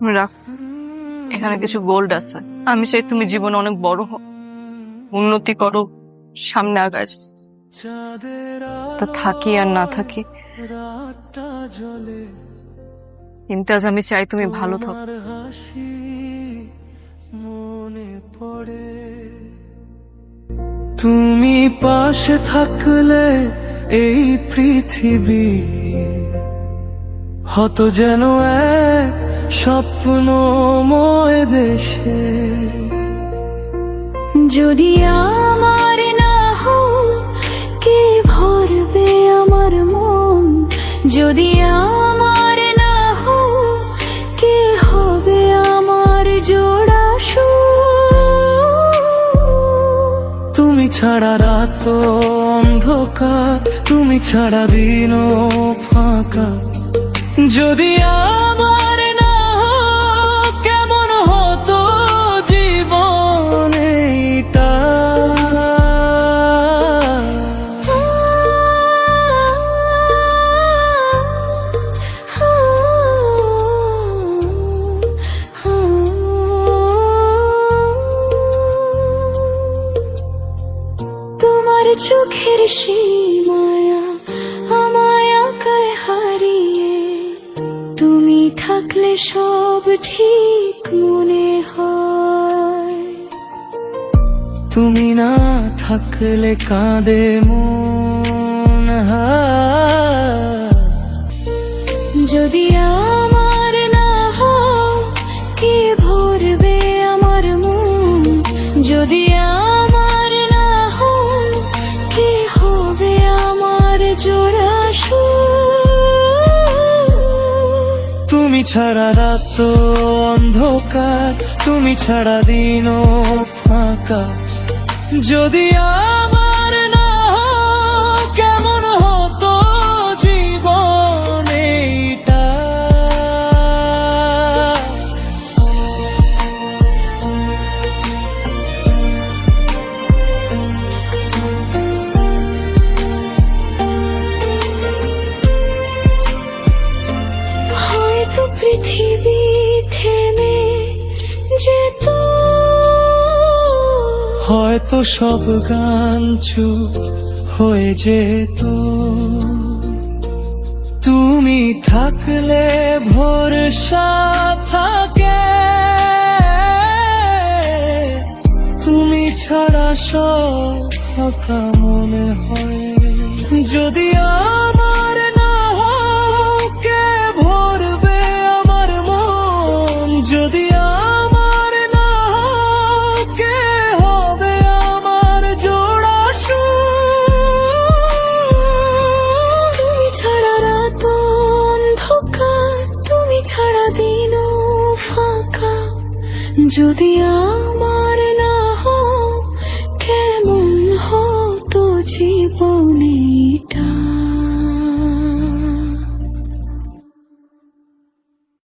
রাখ, এখানে কিছু গোল্ড আছে। আমি চাই তুমি জীবনে অনেক বড় হও, উন্নতি করো, সামনে আগায় যাও। তা থাকি আর না থাকি, ইমতিয়াজ, আমি চাই তুমি ভালো থাকো। তুমি পাশে থাকলে এই পৃথিবী হতো যেন এক স্বপ্নময় দেশে। যদি আমার না হয় কে ভরবে আমার মন, যদি আমার না হয় কে হবে আমার জোড়া সুর। তুমি ছাড়া রাত অন্ধকার, তুমি ছাড়া দিন ফাঁকা। যদি আমার না হয় কেমন হতো জীবন এইটা। তোমার চোখের সীমায়া আমায় আঁকায় হারিয়ে, তুমি থাকলে সব ঠিক মনে হয়। তুমি না থাকলে কাঁদে মন হায়। যদি আমার না হয় কে ভরবে আমার মন, যদি আমার না হয় কে হবে আমার জোড়া সুর। তুমি ছাড়া রাত অন্ধকার, তুমি ছাড়া দিন ফাঁকা। যদি আমার না হয় কেমন হতো জীবন এইটা। হয়তো পৃথিবী থেমে যেত, হয়তো সব গান চুপ হয়ে যেত। তুমি থাকলে ভরসা থাকে, তুমি ছাড়া সব ফাঁকা মনে হয়। যদি আমার না হয় কে ভরবে আমার মন, যদি আমার না হয় কে হবে আমার জোড়া সুর। তুমি ছাড়া রাত অন্ধকার, তুমি ছাড়া দিন ফাঁকা। যদি আমার না হয় কেমন হতো জীবন এটা।